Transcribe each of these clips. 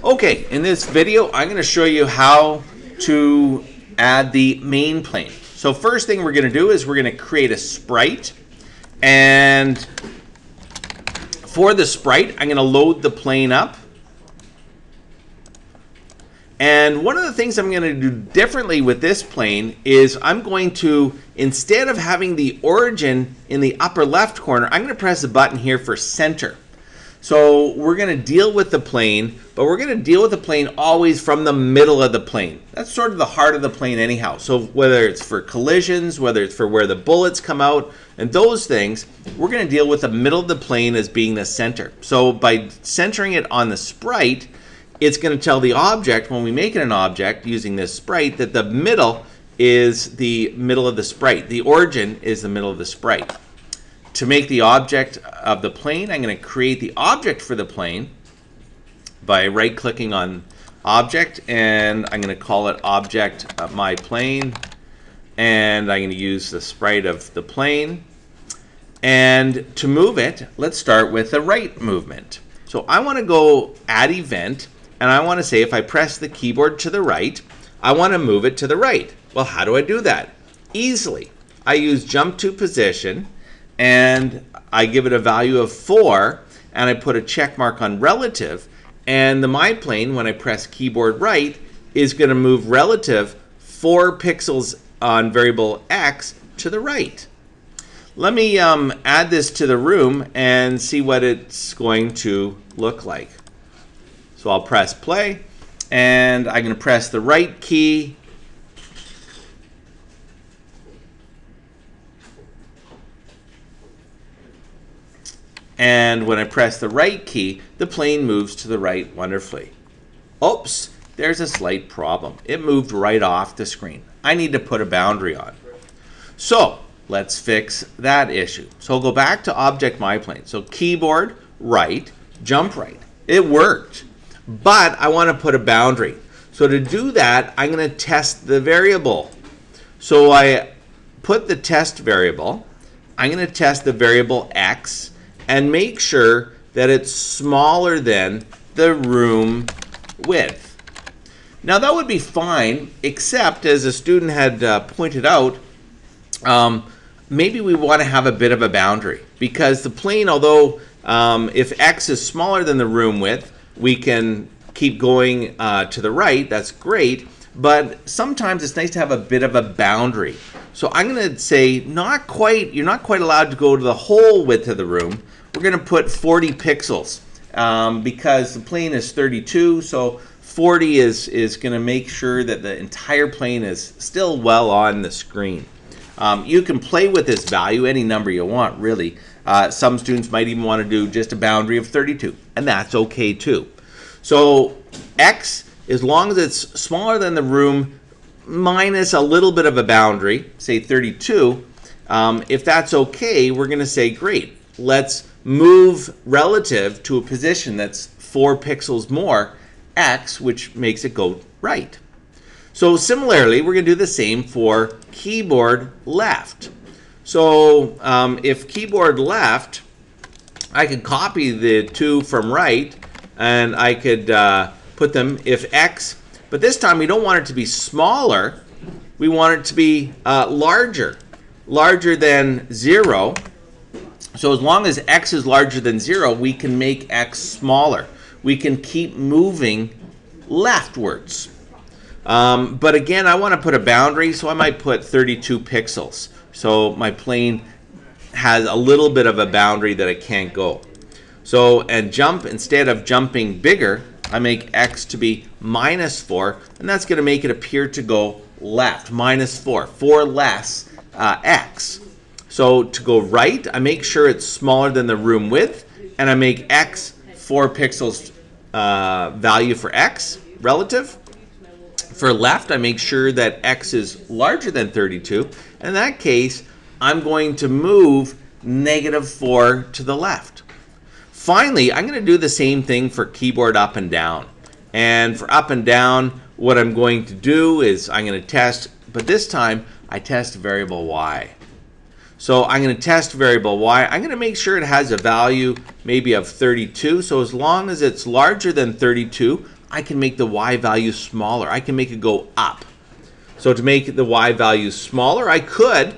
Okay, in this video, I'm going to show you how to add the main plane. So first thing we're going to do is we're going to create a sprite. And for the sprite, I'm going to load the plane up. And one of the things I'm going to do differently with this plane is I'm going to, instead of having the origin in the upper left corner, I'm going to press the button here for center. So we're going to deal with the plane, but we're going to deal with the plane always from the middle of the plane. That's sort of the heart of the plane anyhow. So whether it's for collisions, whether it's for where the bullets come out, and those things, we're going to deal with the middle of the plane as being the center. So by centering it on the sprite, it's going to tell the object, when we make it an object using this sprite, that the middle is the middle of the sprite. The origin is the middle of the sprite. To make the object of the plane, I'm going to create the object for the plane by right-clicking on object, and I'm going to call it object my plane, and I'm going to use the sprite of the plane. And to move it, let's start with the right movement. So I want to go add event, and I want to say if I press the keyboard to the right, I want to move it to the right. Well, how do I do that? Easily. I use jump to position, and I give it a value of 4, and I put a check mark on relative, and the my plane, when I press keyboard right, is going to move relative 4 pixels on variable x to the right. Let me add this to the room and see what it's going to look like. So I'll press play, and I'm going to press the right key, and when I press the right key, the plane moves to the right wonderfully. Oops, there's a slight problem. It moved right off the screen. I need to put a boundary on. So let's fix that issue. So I'll go back to object my plane. So keyboard right, jump right. It worked, but I want to put a boundary. So to do that, I'm going to test the variable. So I put the test variable. I'm going to test the variable x and make sure that it's smaller than the room width. Now that would be fine, except as a student had pointed out, maybe we want to have a bit of a boundary, because the plane, although if x is smaller than the room width, we can keep going to the right. That's great, but sometimes it's nice to have a bit of a boundary. So I'm going to say you're not quite allowed to go to the whole width of the room. We're going to put 40 pixels because the plane is 32, so 40 is going to make sure that the entire plane is still well on the screen. You can play with this value, any number you want, really. Some students might even want to do just a boundary of 32, and that's okay too. So x, as long as it's smaller than the room minus a little bit of a boundary, say 32, if that's okay, we're going to say great. Let's move relative to a position that's 4 pixels more, x, which makes it go right. So similarly, we're going to do the same for keyboard left. So if keyboard left, I could copy the 2 from right, and I could put them if x, but this time we don't want it to be smaller. We want it to be larger than 0. So as long as x is larger than 0, we can make x smaller. We can keep moving leftwards. But again, I want to put a boundary, so I might put 32 pixels. So my plane has a little bit of a boundary that it can't go. So, and jump, instead of jumping bigger, I make x to be -4, and that's going to make it appear to go left, -4, 4 less x. So to go right, I make sure it's smaller than the room width, and I make x 4 pixels value for x relative. For left, I make sure that x is larger than 32. In that case, I'm going to move -4 to the left. Finally, I'm going to do the same thing for keyboard up and down. And for up and down, what I'm going to do is I'm going to test, but this time I test variable y. So I'm going to test variable y. I'm going to make sure it has a value maybe of 32. So as long as it's larger than 32, I can make the y value smaller. I can make it go up. So to make the y value smaller, I could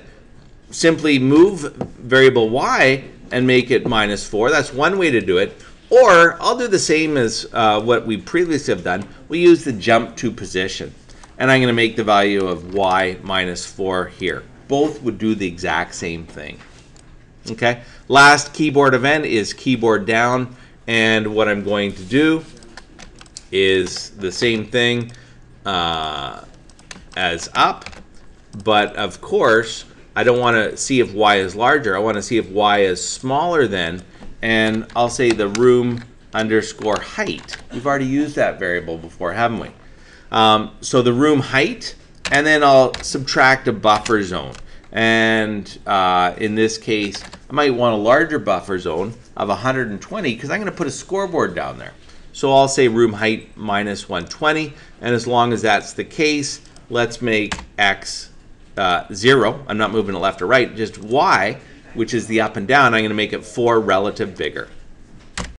simply move variable y and make it -4. That's one way to do it. Or I'll do the same as what we previously have done. We use the jump to position. And I'm going to make the value of y -4 here. Both would do the exact same thing. Okay. Last keyboard event is keyboard down. And what I'm going to do is the same thing as up. But of course, I don't want to see if y is larger. I want to see if y is smaller than. And I'll say the room underscore height. We've already used that variable before, haven't we? So the room height, and then I'll subtract a buffer zone. And in this case, I might want a larger buffer zone of 120 because I'm going to put a scoreboard down there. So I'll say room height -120. And as long as that's the case, let's make x 0. I'm not moving it left or right, just y, which is the up and down. I'm going to make it 4 relative bigger.